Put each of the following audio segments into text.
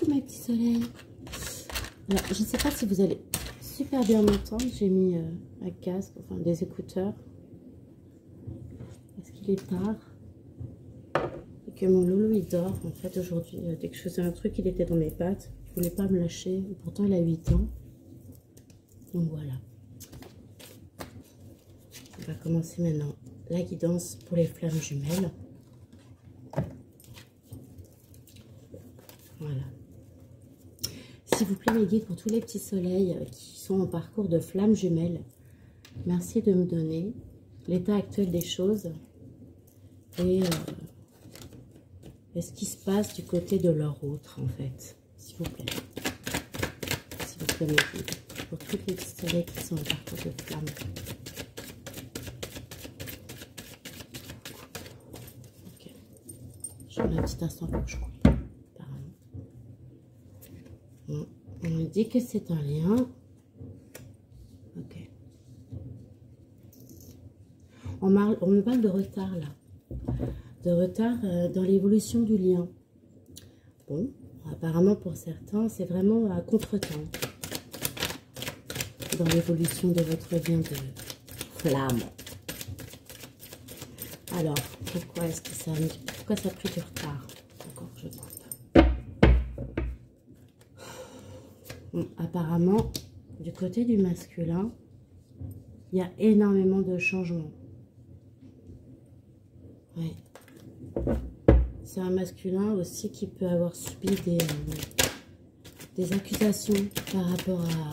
Coucou mes petits soleils. Alors, je ne sais pas si vous allez super bien m'entendre. J'ai mis un casque, enfin des écouteurs. Parce qu'il est tard. Et que mon loulou il dort. En fait aujourd'hui, dès que je faisais un truc, il était dans mes pattes. Il ne voulait pas me lâcher. Et pourtant il a 8 ans. Donc voilà. On va commencer maintenant la guidance pour les flammes jumelles. Voilà. S'il vous plaît mes guides, pour tous les petits soleils qui sont en parcours de flammes jumelles, merci de me donner l'état actuel des choses et ce qui se passe du côté de leur autre en fait, s'il vous plaît. S'il vous plaît mes guides, pour tous les petits soleils qui sont en parcours de flammes. Ok. Je mets un petit instant pour que je coupe. On me dit que c'est un lien. Ok. On me parle de retard là. De retard dans l'évolution du lien. Bon, apparemment pour certains, c'est vraiment à contre-temps. Dans l'évolution de votre lien de flamme. Alors, pourquoi est-ce que ça a pris du retard? Encore, je coupe. Apparemment, du côté du masculin, il y a énormément de changements. Oui. C'est un masculin aussi qui peut avoir subi des accusations par rapport à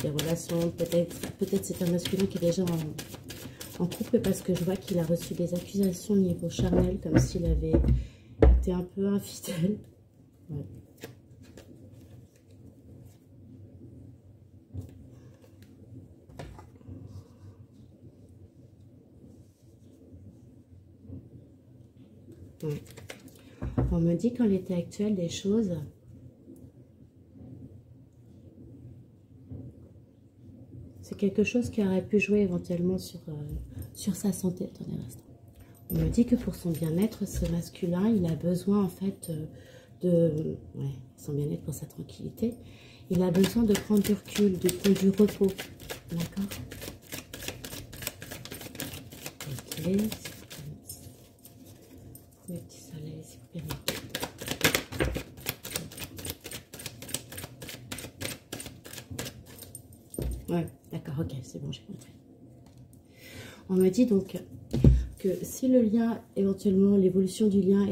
des relations. Peut-être c'est un masculin qui est déjà en couple parce que je vois qu'il a reçu des accusations au niveau charnel, comme s'il avait été un peu infidèle. Ouais. On me dit qu'en l'état actuel des choses, c'est quelque chose qui aurait pu jouer éventuellement sur sa santé. Attendez un instant. On me dit que pour son bien-être, ce masculin, il a besoin en fait son bien-être, pour sa tranquillité, il a besoin de prendre du recul, de prendre du repos. D'accord? Ok. Mes petits soleils, s'il vous plaît. Ouais, d'accord, ok, c'est bon, j'ai compris. On me dit donc que si le lien, éventuellement, l'évolution du lien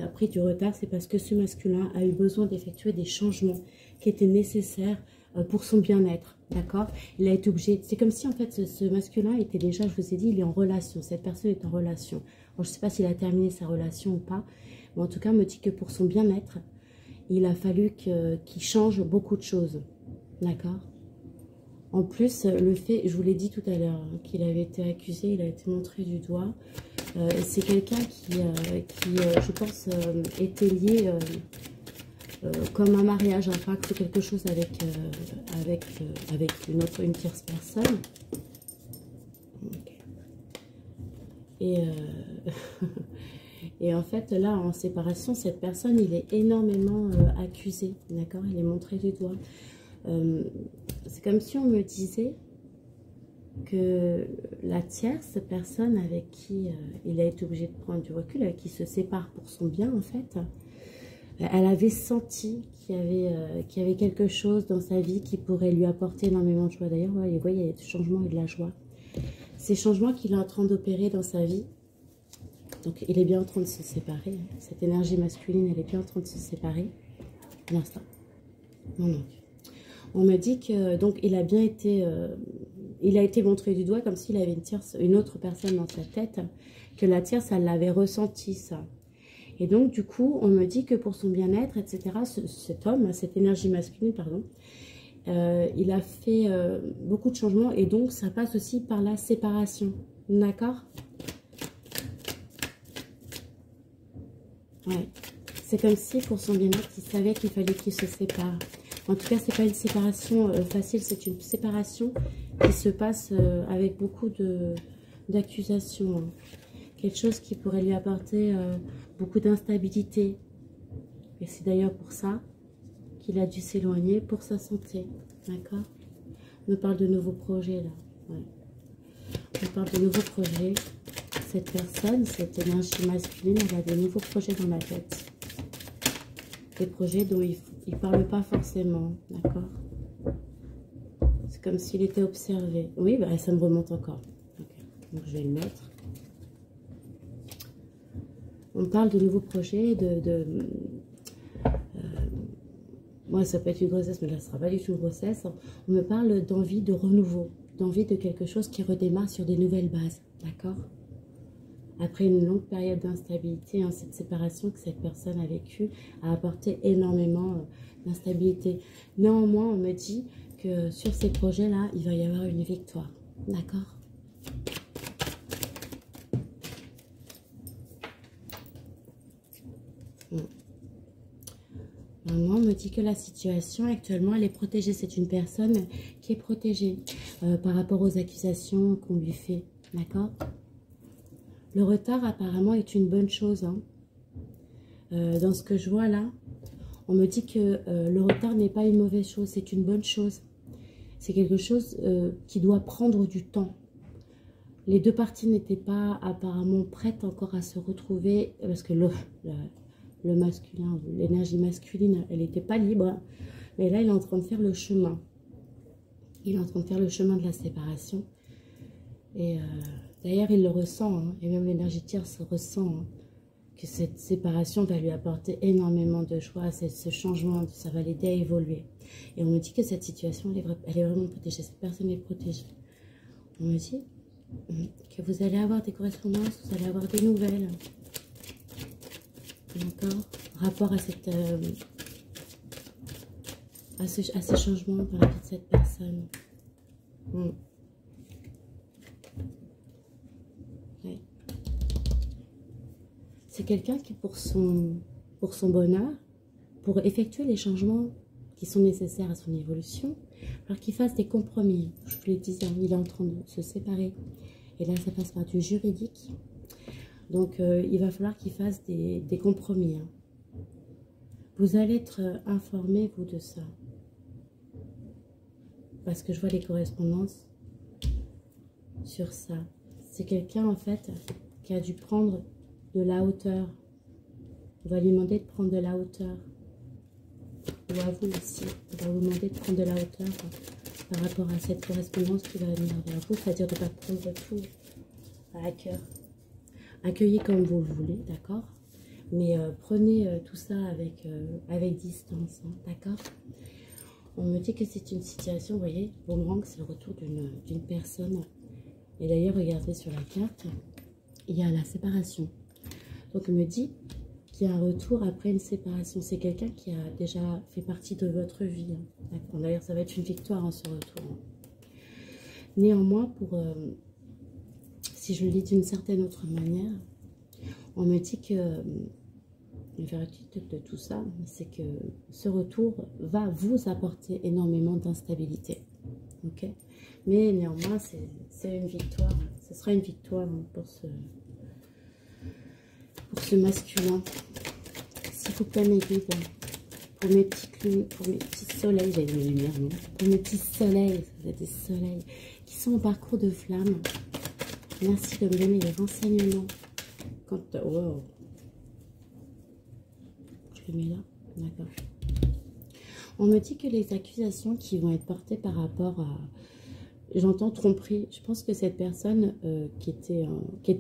a pris du retard, c'est parce que ce masculin a eu besoin d'effectuer des changements qui étaient nécessaires pour son bien-être, d'accord? Il a été obligé, c'est comme si en fait ce masculin était déjà, je vous ai dit, il est en relation, cette personne est en relation. Alors, je ne sais pas s'il a terminé sa relation ou pas, mais en tout cas, on me dit que pour son bien-être, il a fallu qu'il change beaucoup de choses, d'accord? En plus, le fait, je vous l'ai dit tout à l'heure, qu'il avait été accusé, il a été montré du doigt. C'est quelqu'un qui, je pense, était lié comme un mariage, enfin, que c'est quelque chose avec une tierce personne. Okay. Et en fait, là, en séparation, cette personne, il est énormément accusé, d'accord? Il est montré du doigt. C'est comme si on me disait que la tierce personne avec qui il a été obligé de prendre du recul, avec qui il se sépare pour son bien, en fait, elle avait senti qu'il y avait quelque chose dans sa vie qui pourrait lui apporter énormément de joie. D'ailleurs, vous voyez, il y a des changements et de la joie. Ces changements qu'il est en train d'opérer dans sa vie, donc il est bien en train de se séparer. Cette énergie masculine, elle est bien en train de se séparer. Un instant. Non, non. On me dit que donc il a été montré du doigt comme s'il avait une autre personne dans sa tête, que la tierce, elle l'avait ressenti ça. Et donc du coup, on me dit que pour son bien-être, etc., cet homme, cette énergie masculine, pardon, il a fait beaucoup de changements et donc ça passe aussi par la séparation. D'accord? Ouais. C'est comme si pour son bien-être, il savait qu'il fallait qu'il se sépare. En tout cas, c'est pas une séparation facile, c'est une séparation qui se passe avec beaucoup d'accusations. Hein. Quelque chose qui pourrait lui apporter beaucoup d'instabilité. Et c'est d'ailleurs pour ça qu'il a dû s'éloigner, pour sa santé. D'accord? On me parle de nouveaux projets là. Ouais. On parle de nouveaux projets. Cette personne, cette énergie masculine, elle a de nouveaux projets dans la tête. Des projets dont il ne parle pas forcément. D'accord? C'est comme s'il était observé. Oui, bah, ça me remonte encore. Okay. Donc je vais le mettre. On parle de nouveaux projets, moi, ça peut être une grossesse, mais là, ce ne sera pas du tout une grossesse. On me parle d'envie de renouveau, d'envie de quelque chose qui redémarre sur des nouvelles bases, d'accord? Après une longue période d'instabilité, hein, cette séparation que cette personne a vécue a apporté énormément d'instabilité. Néanmoins, on me dit que sur ces projets-là, il va y avoir une victoire, d'accord? Moi, on me dit que la situation actuellement, elle est protégée. C'est une personne qui est protégée par rapport aux accusations qu'on lui fait. D'accord? Le retard, apparemment, est une bonne chose. Hein. Dans ce que je vois là, on me dit que le retard n'est pas une mauvaise chose. C'est une bonne chose. C'est quelque chose qui doit prendre du temps. Les deux parties n'étaient pas apparemment prêtes encore à se retrouver parce que le masculin, l'énergie masculine, elle n'était pas libre. Mais là, il est en train de faire le chemin. Il est en train de faire le chemin de la séparation. Et d'ailleurs, il le ressent. Hein, et même l'énergie tierce ressent hein, que cette séparation va lui apporter énormément de joie. Ce changement, ça va l'aider à évoluer. Et on me dit que cette situation, elle est vraiment protégée. Cette personne est protégée. On me dit que vous allez avoir des correspondances, vous allez avoir des nouvelles. D'accord? Rapport à cette à ces changements dans la vie de cette personne. Ouais. C'est quelqu'un qui, pour son bonheur, pour effectuer les changements qui sont nécessaires à son évolution, alors qu'il fasse des compromis. Je vous l'ai dit, il est en train de se séparer. Et là, ça passe par du juridique. Donc, il va falloir qu'il fasse des compromis. Hein. Vous allez être informé, vous, de ça. Parce que je vois les correspondances sur ça. C'est quelqu'un, en fait, qui a dû prendre de la hauteur. On va lui demander de prendre de la hauteur. Ou à vous aussi. On va vous demander de prendre de la hauteur par rapport à cette correspondance qui va venir vers vous. C'est-à-dire de ne pas prendre tout à cœur. Accueillez comme vous le voulez, d'accord? Mais prenez tout ça avec distance, hein, d'accord? On me dit que c'est une situation, vous voyez, boomerang, c'est le retour d'une personne. Et d'ailleurs, regardez sur la carte, il y a la séparation. Donc, on me dit qu'il y a un retour après une séparation. C'est quelqu'un qui a déjà fait partie de votre vie. Hein, d'accord? D'ailleurs, ça va être une victoire, hein, ce retour. Hein. Néanmoins, si je le lis d'une certaine autre manière, on me dit que le verdict de tout ça, c'est que ce retour va vous apporter énormément d'instabilité. Ok? Mais néanmoins, c'est une victoire. Ce sera une victoire pour ce masculin. S'il vous plaît, mes guides, pour mes petits soleils, j'avais mes lumières, non? Pour mes petits soleils, vous êtes des soleils qui sont au parcours de flamme. Merci de me donner les renseignements. Wow. Je le mets là, d'accord. On me dit que les accusations qui vont être portées par rapport à, j'entends tromperie. Je pense que cette personne qui était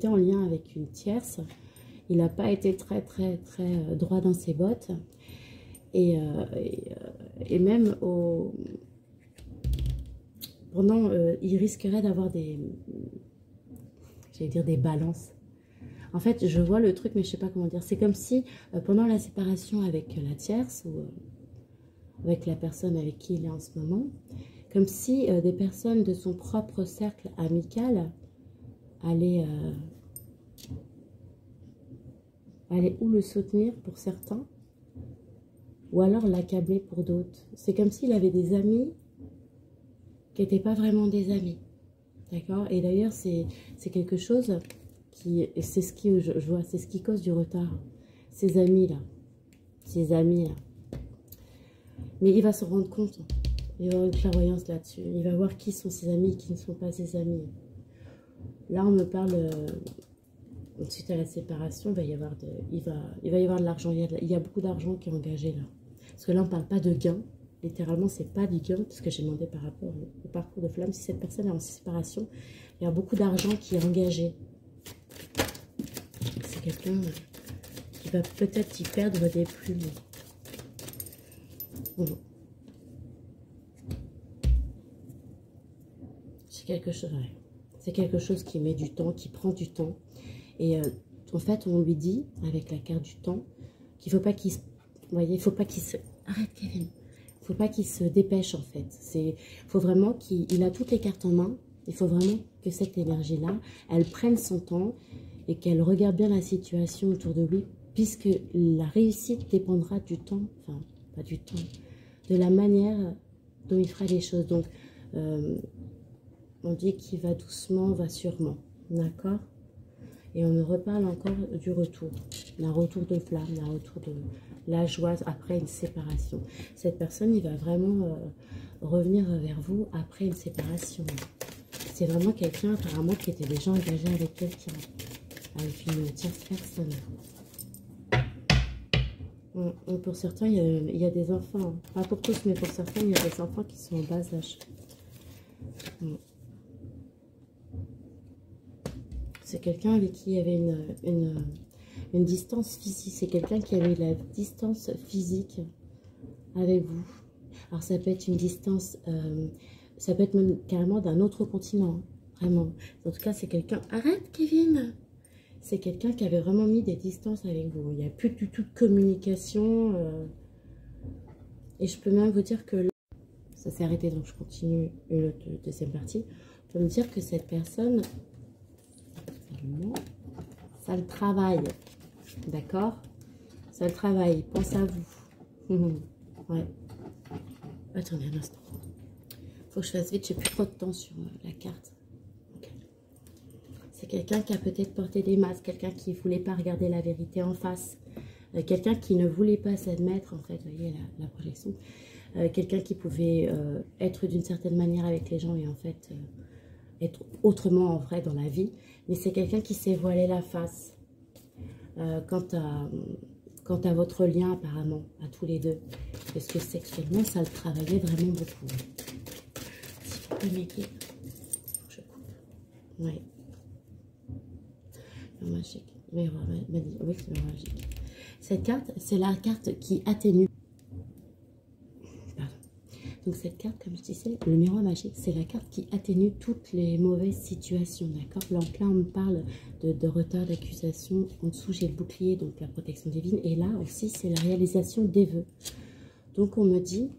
en lien avec une tierce, il n'a pas été très droit dans ses bottes. Et même il risquerait d'avoir des balances. En fait, je vois le truc, mais je ne sais pas comment dire. C'est comme si, pendant la séparation avec la tierce, ou avec la personne avec qui il est en ce moment, comme si des personnes de son propre cercle amical allaient ou le soutenir pour certains, ou alors l'accabler pour d'autres. C'est comme s'il avait des amis qui n'étaient pas vraiment des amis. D'accord? Et d'ailleurs, c'est quelque chose qui... C'est ce qui, je vois, c'est ce qui cause du retard. Ces amis-là. ses amis. Là. Mais il va se rendre compte. Il va avoir une clairvoyance là-dessus. Il va voir qui sont ses amis et qui ne sont pas ses amis. Là, on me parle... suite à la séparation, il va y avoir de l'argent. Il y a beaucoup d'argent qui est engagé là. Parce que là, on ne parle pas de gain. Littéralement, c'est pas du gain. Parce que j'ai demandé par rapport au parcours de flamme. Si cette personne est en séparation, il y a beaucoup d'argent qui est engagé. C'est quelqu'un qui va peut-être y perdre des plumes. C'est quelque chose, ouais. C'est quelque chose qui met du temps, qui prend du temps. Et en fait, on lui dit, avec la carte du temps, qu'il ne faut pas qu'il se... Vous voyez, il ne faut pas qu'il se... Arrête, Kevin. Il ne faut pas qu'il se dépêche, en fait. Il faut vraiment qu'il a toutes les cartes en main. Il faut vraiment que cette énergie-là, elle prenne son temps et qu'elle regarde bien la situation autour de lui, puisque la réussite dépendra du temps, enfin, pas du temps, de la manière dont il fera les choses. Donc, on dit qu'il va doucement, va sûrement. D'accord? Et on me reparle encore du retour. D'un retour de flamme, d'un retour de la joie après une séparation. Cette personne, il va vraiment revenir vers vous après une séparation. C'est vraiment quelqu'un apparemment qui était déjà engagé avec quelqu'un. Avec une tierce personne. Pour certains, il y a des enfants. Pas pour tous, mais pour certains, il y a des enfants qui sont en bas âge. C'est quelqu'un avec qui il y avait une distance physique. C'est quelqu'un qui avait la distance physique avec vous. Alors ça peut être une distance, ça peut être même carrément d'un autre continent. Vraiment. En tout cas, c'est quelqu'un... Arrête, Kevin! C'est quelqu'un qui avait vraiment mis des distances avec vous. Il n'y a plus du tout de communication. Et je peux même vous dire que... Ça s'est arrêté, donc je continue une deuxième partie. On peut me dire que cette personne... Ça le travaille. D'accord? Ça le travaille. Pense à vous. Ouais. Attendez un instant. Faut que je fasse vite. J'ai plus trop de temps sur la carte. Okay. C'est quelqu'un qui a peut-être porté des masques. Quelqu'un qui ne voulait pas regarder la vérité en face. Quelqu'un qui ne voulait pas s'admettre, en fait. Vous voyez la projection. Quelqu'un qui pouvait être d'une certaine manière avec les gens et en fait... être autrement en vrai dans la vie, mais c'est quelqu'un qui s'est voilé la face quant à votre lien apparemment, à tous les deux, parce que sexuellement ça le travaillait vraiment beaucoup. Si vous pouvez m'aider, je coupe. Oui. Magique. Oui, c'est magique. Cette carte, c'est la carte qui atténue. Donc cette carte, comme je disais, le miroir magique, c'est la carte qui atténue toutes les mauvaises situations, d'accord? Donc là, on me parle de retard d'accusation. En dessous, j'ai le bouclier, donc la protection divine. Et là aussi, c'est la réalisation des vœux. Donc on me dit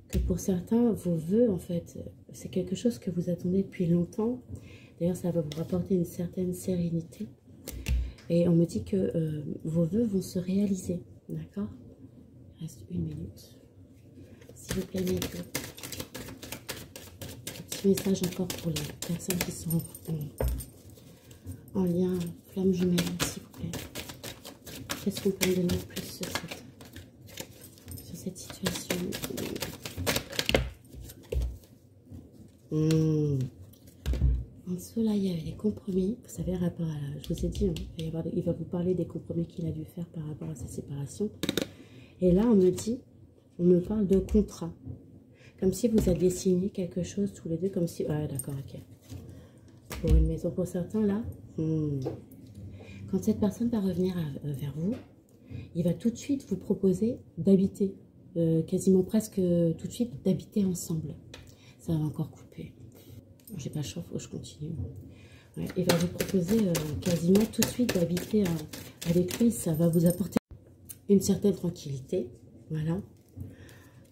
que pour certains, vos vœux, en fait, c'est quelque chose que vous attendez depuis longtemps. D'ailleurs, ça va vous rapporter une certaine sérénité. Et on me dit que vos vœux vont se réaliser, d'accord? Il reste 1 minute. S'il vous plaît, un petit message encore pour les personnes qui sont en lien flamme jumelle, s'il vous plaît. Qu'est-ce qu'on peut me donner de plus sur cette situation? En dessous, là, il y avait des compromis. Vous savez, rapport à... Je vous ai dit, hein, il va vous parler des compromis qu'il a dû faire par rapport à sa séparation. Et là, on me dit... On me parle de contrat. Comme si vous aviez signé quelque chose tous les deux. Comme si... Ah, d'accord, ok. Pour une maison. Pour certains, là, quand cette personne va revenir vers vous, il va tout de suite vous proposer d'habiter. Quasiment presque tout de suite d'habiter ensemble. Ça va encore couper. J'ai pas le choix, faut que je continue. Ouais, il va vous proposer quasiment tout de suite d'habiter avec lui. Ça va vous apporter une certaine tranquillité. Voilà.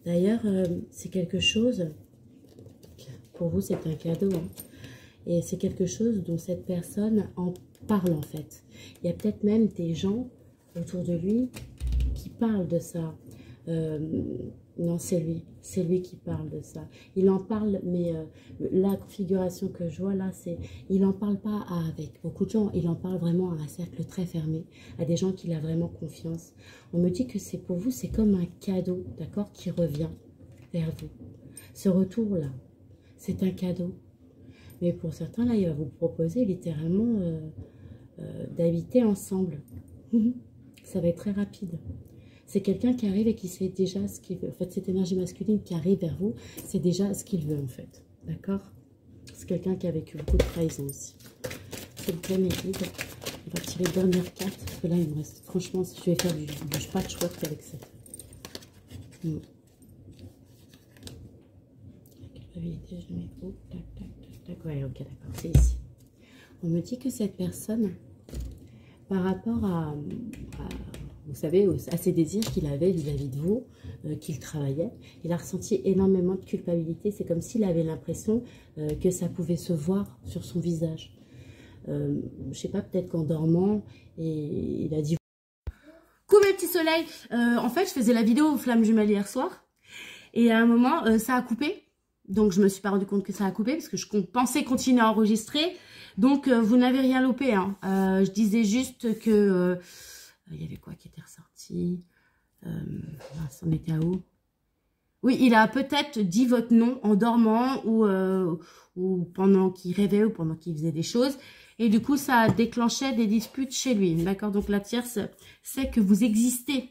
D'ailleurs, c'est quelque chose, pour vous c'est un cadeau, hein, et c'est quelque chose dont cette personne en parle en fait. Il y a peut-être même des gens autour de lui qui parlent de ça. Non, c'est lui qui parle de ça. Il en parle, mais la configuration que je vois là, c'est, il en parle pas avec beaucoup de gens, il en parle vraiment à un cercle très fermé, à des gens qu'il a vraiment confiance. On me dit que c'est pour vous, c'est comme un cadeau, d'accord, qui revient vers vous. Ce retour-là, c'est un cadeau. Mais pour certains, là, il va vous proposer littéralement d'habiter ensemble. Ça va être très rapide. C'est quelqu'un qui arrive et qui sait déjà ce qu'il veut. En fait, cette énergie masculine qui arrive vers vous, c'est déjà ce qu'il veut, en fait. D'accord? C'est quelqu'un qui a vécu beaucoup de trahison aussi. C'est le premier guide. On va tirer les dernières cartes. Parce que là, il me reste... Franchement, si je vais faire du patchwork avec ça. Culpabilité, je mets... Oh, tac, tac, tac, tac. Ouais, ok, d'accord. C'est ici. On me dit que cette personne, par rapport à vous savez, à ses désirs qu'il avait vis-à-vis de vous, qu'il travaillait, il a ressenti énormément de culpabilité. C'est comme s'il avait l'impression que ça pouvait se voir sur son visage. Je sais pas, peut-être qu'en dormant, et il a dit... Coucou mes petits soleils, en fait, je faisais la vidéo aux flammes jumelles hier soir, et à un moment, ça a coupé. Donc, je me suis pas rendu compte que ça a coupé, parce que je pensais continuer à enregistrer. Donc, vous n'avez rien loupé. Hein. Je disais juste que... il y avait quoi qui était ressorti? On était à où? Oui, il a peut-être dit votre nom en dormant ou pendant qu'il rêvait ou pendant qu'il faisait des choses. Et du coup, ça déclenchait des disputes chez lui. D'accord? Donc, la tierce sait que vous existez.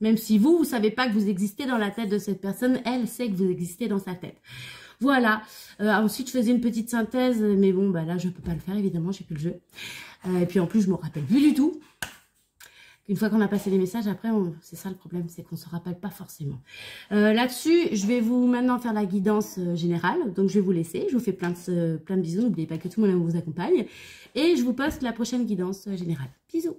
Même si vous ne savez pas que vous existez dans la tête de cette personne, elle sait que vous existez dans sa tête. Voilà. Ensuite, je faisais une petite synthèse. Mais bon, bah là, je ne peux pas le faire, évidemment. J'ai plus le jeu. Et puis, en plus, je ne me rappelle plus du tout. Une fois qu'on a passé les messages, après, c'est ça le problème, c'est qu'on ne se rappelle pas forcément. Là-dessus, je vais vous maintenant faire la guidance générale. Donc, je vais vous laisser. Je vous fais plein de bisous. N'oubliez pas que tout mon amour vous accompagne. Et je vous poste la prochaine guidance générale. Bisous.